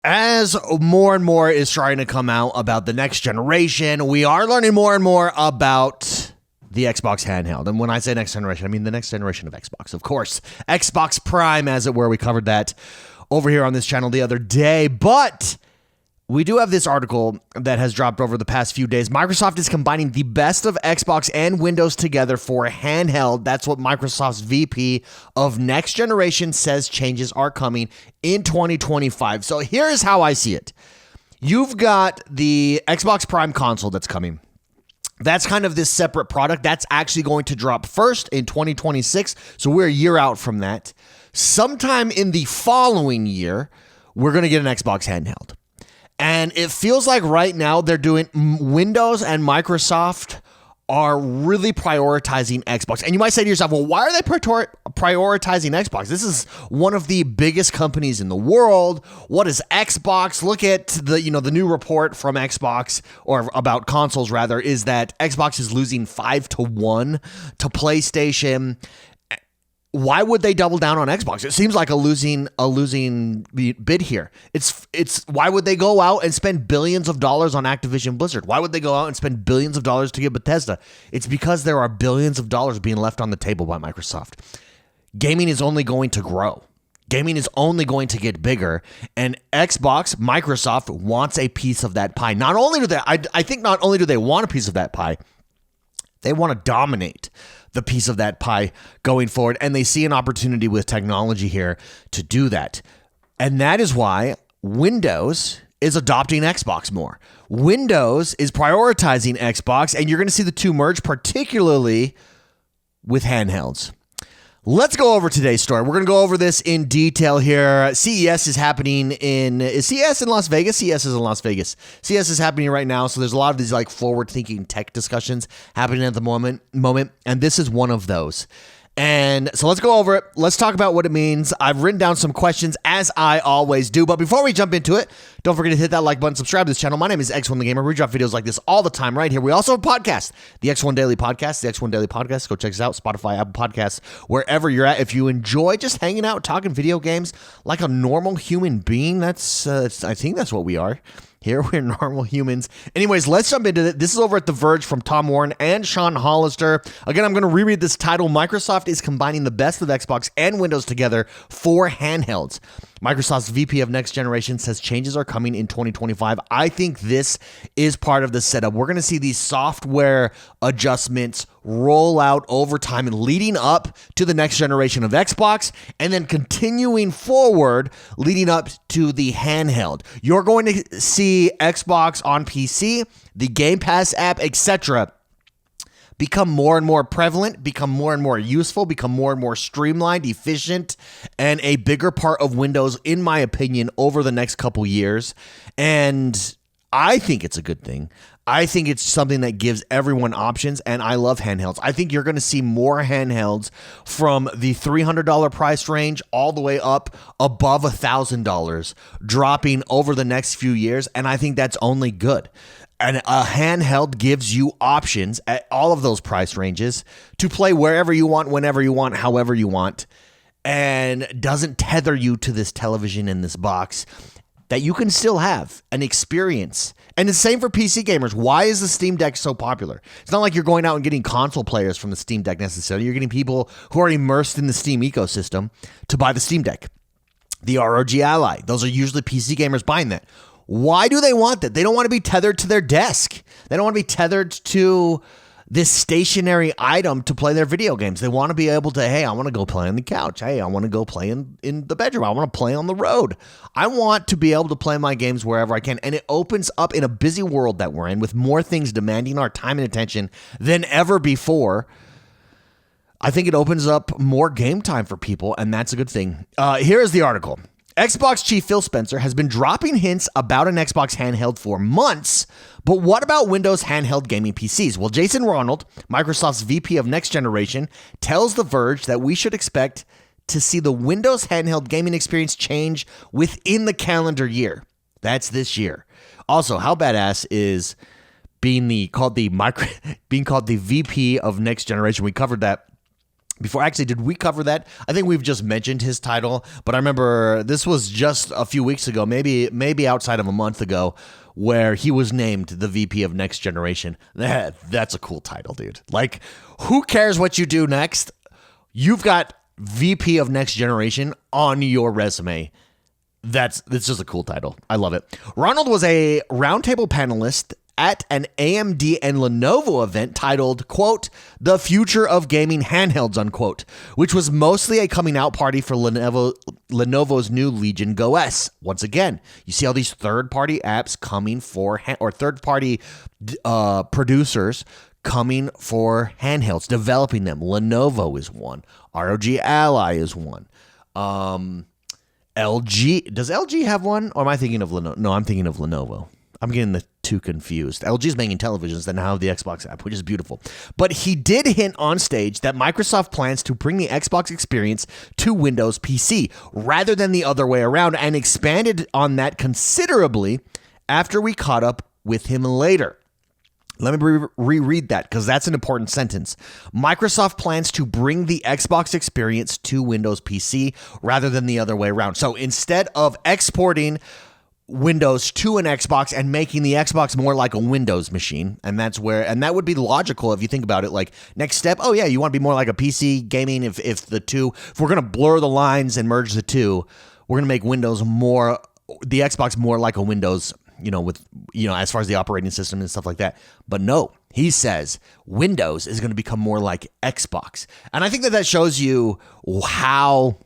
As more and more is starting to come out about the next generation, we are learning more and more about the Xbox handheld. And when I say next generation, I mean the next generation of Xbox, of course. Xbox Prime, as it were. We covered that over here on this channel the other day. But we do have this article that has dropped over the past few days. Microsoft is combining the best of Xbox and Windows together for handheld. That's what Microsoft's VP of Next Generation says changes are coming in 2025. So here's how I see it. You've got the Xbox Prime console that's coming. That's kind of this separate product. That's actually going to drop first in 2026. So we're a year out from that. Sometime in the following year, we're going to get an Xbox handheld. And it feels like right now they're doing Windows and Microsoft are really prioritizing Xbox. And you might say to yourself, well, why are they prioritizing Xbox? This is one of the biggest companies in the world. What is Xbox? Look at the new report from Xbox, or about consoles rather, is that Xbox is losing 5-1 to PlayStation. Why would they double down on Xbox? It seems like a losing bid here. It's why would they go out and spend billions of dollars on Activision Blizzard? Why would they go out and spend billions of dollars to get Bethesda? It's because there are billions of dollars being left on the table by Microsoft. Gaming is only going to grow. Gaming is only going to get bigger, and Microsoft wants a piece of that pie. Not only do they want a piece of that pie, they want to dominate the piece of that pie going forward, and they see an opportunity with technology here to do that. And that is why Windows is adopting Xbox more. Windows is prioritizing Xbox, and you're going to see the two merge, particularly with handhelds. Let's go over today's story. We're going to go over this in detail here. CES is happening is CES in Las Vegas? CES is in Las Vegas. CES is happening right now, so there's a lot of these forward-thinking tech discussions happening at the moment, and this is one of those. And so let's go over it. Let's talk about what it means. I've written down some questions, as I always do. But before we jump into it, don't forget to hit that like button, subscribe to this channel. My name is X1 the Gamer. We drop videos like this all the time right here. We also have a podcast, the X1 Daily Podcast. The X1 Daily Podcast. Go check us out. Spotify, Apple Podcasts, wherever you're at. If you enjoy just hanging out, talking video games like a normal human being, I think that's what we are. Here, we're normal humans. Anyways, let's jump into it. This is over at The Verge from Tom Warren and Sean Hollister. Again, I'm going to reread this title. Microsoft is combining the best of Xbox and Windows together for handhelds. Microsoft's VP of Next Generation says changes are coming in 2025. I think this is part of the setup. We're going to see these software adjustments roll out over time and leading up to the next generation of Xbox, and then continuing forward leading up to the handheld. You're going to see Xbox on PC, the Game Pass app, etc., become more and more prevalent, become more and more useful, become more and more streamlined, efficient, and a bigger part of Windows, in my opinion, over the next couple years. And I think it's a good thing. I think it's something that gives everyone options, and I love handhelds. I think you're going to see more handhelds from the $300 price range all the way up above $1,000 dropping over the next few years, and I think that's only good. And a handheld gives you options at all of those price ranges to play wherever you want, whenever you want, however you want, and doesn't tether you to this television in this box, that you can still have an experience. And the same for PC gamers. Why is the Steam Deck so popular? It's not like you're going out and getting console players from the Steam Deck necessarily. You're getting people who are immersed in the Steam ecosystem to buy the Steam Deck. The ROG Ally. Those are usually PC gamers buying that. Why do they want that? They don't want to be tethered to their desk. They don't want to be tethered to this stationary item to play their video games. They want to be able to, hey, I want to go play on the couch. Hey, I want to go play in the bedroom. I want to play on the road. I want to be able to play my games wherever I can. And it opens up, in a busy world that we're in, with more things demanding our time and attention than ever before, I think it opens up more game time for people, and that's a good thing. Here is the article. Xbox chief Phil Spencer has been dropping hints about an Xbox handheld for months, but what about Windows handheld gaming PCs? Well, Jason Ronald, Microsoft's VP of Next Generation, tells The Verge that we should expect to see the Windows handheld gaming experience change within the calendar year. That's this year. Also, how badass is being called the VP of Next Generation? We covered that Before, actually, did we cover that? I think we've just mentioned his title, but I remember this was just a few weeks ago, maybe outside of a month ago, where he was named the VP of Next Generation. That's a cool title, dude. Like, who cares what you do next? You've got VP of Next Generation on your resume. That's just a cool title. I love it. Ronald was a roundtable panelist at an AMD and Lenovo event titled, quote, "The Future of Gaming Handhelds," unquote, which was mostly a coming out party for Lenovo's new Legion Go S. Once again, you see all these third-party apps coming for, or third-party producers coming for handhelds, developing them. Lenovo is one. ROG Ally is one. LG, does LG have one? Or am I thinking of Lenovo? No, I'm thinking of Lenovo. I'm getting the two confused. LG's making televisions that now have the Xbox app, which is beautiful. But he did hint on stage that Microsoft plans to bring the Xbox experience to Windows PC rather than the other way around, and expanded on that considerably after we caught up with him later. Let me reread that because that's an important sentence. Microsoft plans to bring the Xbox experience to Windows PC rather than the other way around. So instead of exporting Windows to an Xbox and making the Xbox more like a Windows machine, and that would be logical if you think about it. Like, next step, oh yeah, you want to be more like a PC gaming. If we're gonna blur the lines and merge the two, we're gonna make the Xbox more like a Windows, as far as the operating system and stuff like that. But no, he says Windows is going to become more like Xbox. And I think that shows you how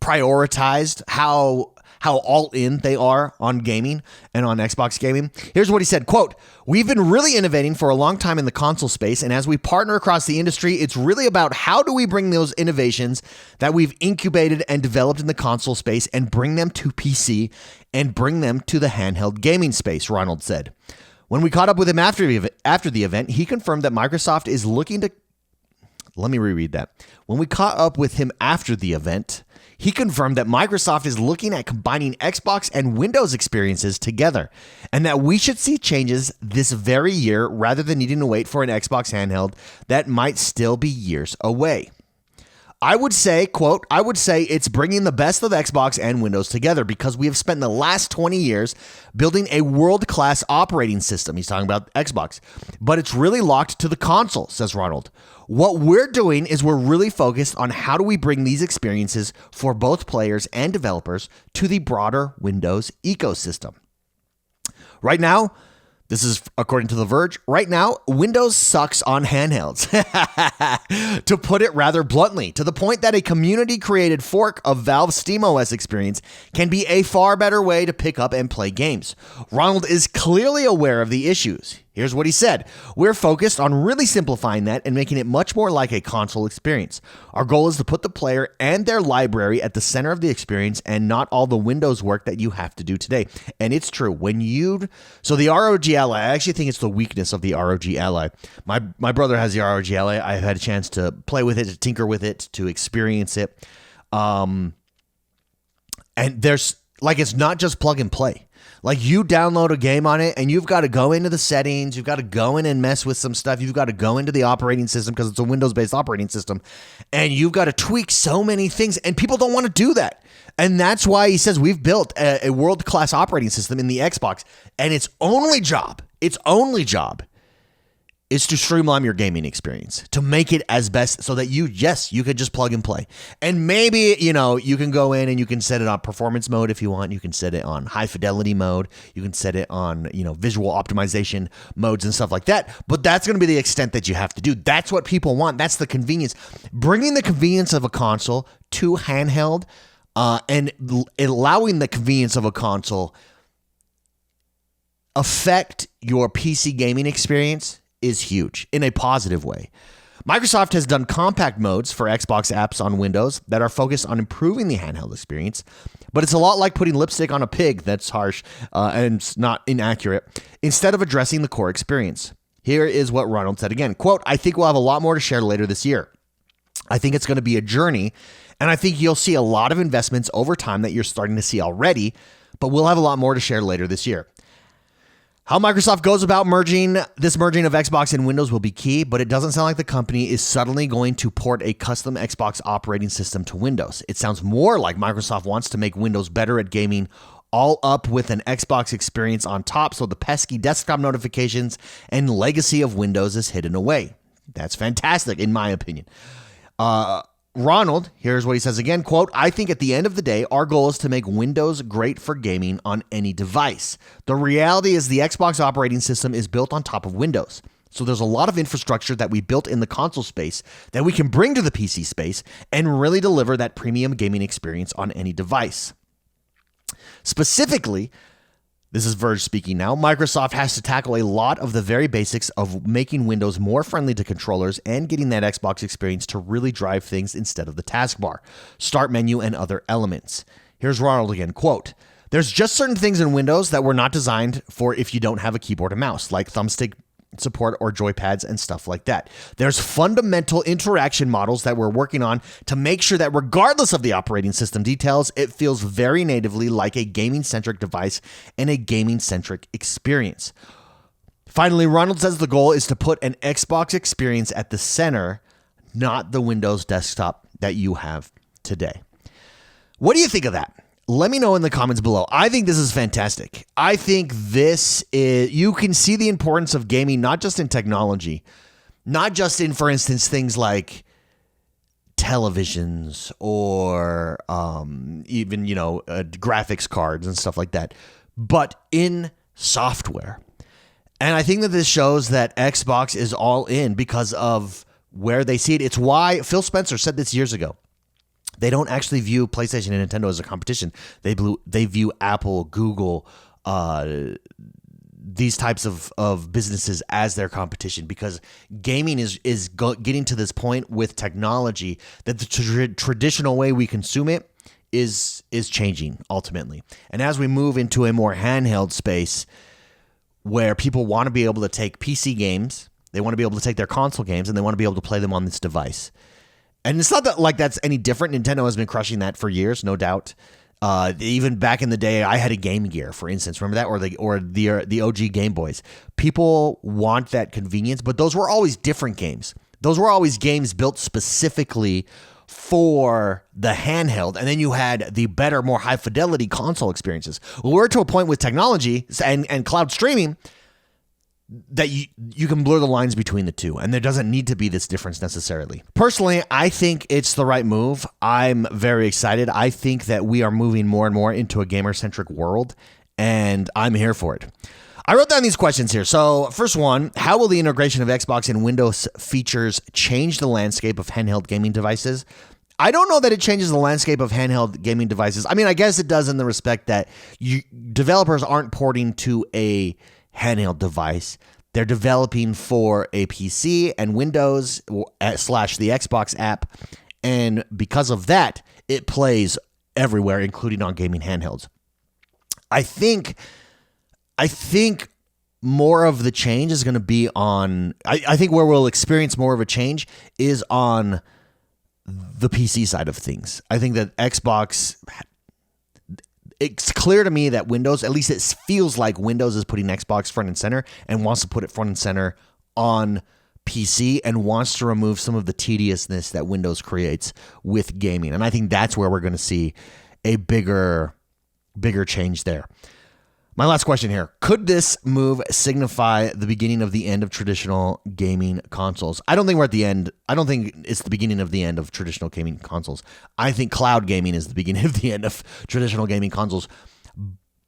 prioritized, how all in they are on gaming and on Xbox gaming. Here's what he said, quote, "We've been really innovating for a long time in the console space, and as we partner across the industry, it's really about how do we bring those innovations that we've incubated and developed in the console space and bring them to PC and bring them to the handheld gaming space," Ronald said. When we caught up with him after the event, he confirmed that Microsoft is looking to... Let me reread that. When we caught up with him after the event, he confirmed that Microsoft is looking at combining Xbox and Windows experiences together, and that we should see changes this very year rather than needing to wait for an Xbox handheld that might still be years away. I would say, quote, "I would say it's bringing the best of Xbox and Windows together because we have spent the last 20 years building a world-class operating system." He's talking about Xbox. "But it's really locked to the console," says Ronald. "What we're doing is we're really focused on how do we bring these experiences for both players and developers to the broader Windows ecosystem. Right now," this is according to The Verge, "right now, Windows sucks on handhelds," to put it rather bluntly, to the point that a community-created fork of Valve's SteamOS experience can be a far better way to pick up and play games. Ronald is clearly aware of the issues. Here's what he said. "We're focused on really simplifying that and making it much more like a console experience. Our goal is to put the player and their library at the center of the experience and not all the Windows work that you have to do today." And it's true. So the ROG Ally, I actually think it's the weakness of the ROG Ally. My brother has the ROG Ally. I've had a chance to play with it, to tinker with it, to experience it. And it's not just plug and play. Like, you download a game on it and you've got to go into the settings. You've got to go in and mess with some stuff. You've got to go into the operating system because it's a Windows-based operating system. And you've got to tweak so many things. And people don't want to do that. And that's why he says we've built a world-class operating system in the Xbox. And its only job is to streamline your gaming experience, to make it as best so that you could just plug and play. And maybe, you can go in and you can set it on performance mode if you want. You can set it on high fidelity mode. You can set it on, visual optimization modes and stuff like that. But that's going to be the extent that you have to do. That's what people want. That's the convenience. Bringing the convenience of a console to handheld and allowing the convenience of a console affect your PC gaming experience is huge in a positive way. Microsoft has done compact modes for Xbox apps on Windows that are focused on improving the handheld experience, but it's a lot like putting lipstick on a pig. That's harsh and it's not inaccurate, instead of addressing the core experience. Here is what Ronald said again, quote, "I think we'll have a lot more to share later this year. I think it's going to be a journey, and I think you'll see a lot of investments over time that you're starting to see already, but we'll have a lot more to share later this year. How Microsoft goes about merging of Xbox and Windows will be key, but it doesn't sound like the company is suddenly going to port a custom Xbox operating system to Windows. It sounds more like Microsoft wants to make Windows better at gaming, all up with an Xbox experience on top, so the pesky desktop notifications and legacy of Windows is hidden away. That's fantastic, in my opinion. Ronald, here's what he says again, quote, I think at the end of the day, our goal is to make Windows great for gaming on any device. The reality is the Xbox operating system is built on top of Windows. So there's a lot of infrastructure that we built in the console space that we can bring to the PC space and really deliver that premium gaming experience on any device. Specifically, this is Verge speaking now, Microsoft has to tackle a lot of the very basics of making Windows more friendly to controllers and getting that Xbox experience to really drive things instead of the taskbar, start menu, and other elements. Here's Ronald again, quote, there's just certain things in Windows that were not designed for if you don't have a keyboard and mouse, like thumbstick support or joypads and stuff like that. There's fundamental interaction models that we're working on to make sure that regardless of the operating system details, it feels very natively like a gaming-centric device and a gaming-centric experience. Finally, Ronald says the goal is to put an Xbox experience at the center, not the Windows desktop that you have today. What do you think of that? Let me know in the comments below. I think this is fantastic. I think you can see the importance of gaming, not just in technology, not just in, for instance, things like televisions or even, graphics cards and stuff like that, but in software. And I think that this shows that Xbox is all in because of where they see it. It's why Phil Spencer said this years ago. They don't actually view PlayStation and Nintendo as a competition. They view Apple, Google, these types of businesses as their competition because gaming is getting to this point with technology that the traditional way we consume it is changing ultimately. And as we move into a more handheld space where people want to be able to take PC games, they want to be able to take their console games, and they want to be able to play them on this device. And it's not that like that's any different. Nintendo has been crushing that for years, no doubt. Even back in the day, I had a Game Gear, for instance. Remember that, or the OG Game Boys. People want that convenience, but those were always different games. Those were always games built specifically for the handheld, and then you had the better, more high fidelity console experiences. Well, we're to a point with technology and cloud streaming that you can blur the lines between the two, and there doesn't need to be this difference necessarily. Personally, I think it's the right move. I'm very excited. I think that we are moving more and more into a gamer-centric world, and I'm here for it. I wrote down these questions here. So first one, how will the integration of Xbox and Windows features change the landscape of handheld gaming devices? I don't know that it changes the landscape of handheld gaming devices. I mean, I guess it does in the respect that developers aren't porting to a handheld device. They're developing for a PC and Windows / the Xbox app. And because of that, it plays everywhere, including on gaming handhelds. I think more of the change is going to be on, I think where we'll experience more of a change is on the PC side of things. I think that Xbox, it's clear to me that Windows, at least it feels like Windows is putting Xbox front and center and wants to put it front and center on PC and wants to remove some of the tediousness that Windows creates with gaming. And I think that's where we're going to see a bigger change there. My last question here. Could this move signify the beginning of the end of traditional gaming consoles? I don't think we're at the end. I don't think it's the beginning of the end of traditional gaming consoles. I think cloud gaming is the beginning of the end of traditional gaming consoles.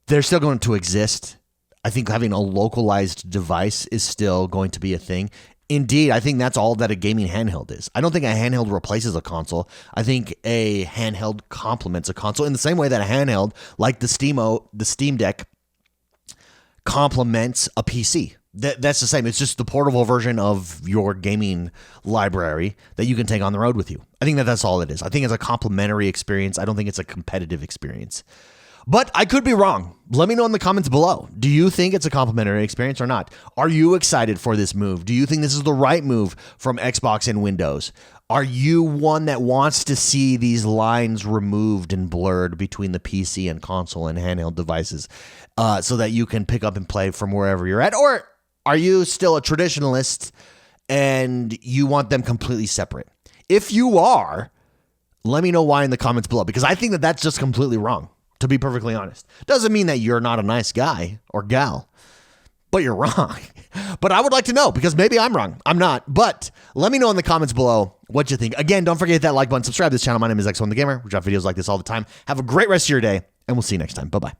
They're still going to exist. I think having a localized device is still going to be a thing. Indeed, I think that's all that a gaming handheld is. I don't think a handheld replaces a console. I think a handheld complements a console in the same way that a handheld, like the Steam Deck, complements a PC. That's the same. It's just the portable version of your gaming library that you can take on the road with you. I think that's all it is. I think it's a complementary experience. I don't think it's a competitive experience. But I could be wrong. Let me know in the comments below. Do you think it's a complementary experience or not? Are you excited for this move? Do you think this is the right move from Xbox and Windows? Are you one that wants to see these lines removed and blurred between the PC and console and handheld devices so that you can pick up and play from wherever you're at? Or are you still a traditionalist and you want them completely separate? If you are, let me know why in the comments below, because I think that that's just completely wrong, to be perfectly honest. Doesn't mean that you're not a nice guy or gal, but you're wrong. But I would like to know, because maybe I'm wrong. I'm not. But let me know in the comments below what you think. Again, don't forget to hit that like button, subscribe to this channel. My name is X1 the Gamer. We drop videos like this all the time. Have a great rest of your day, and we'll see you next time. Bye-bye.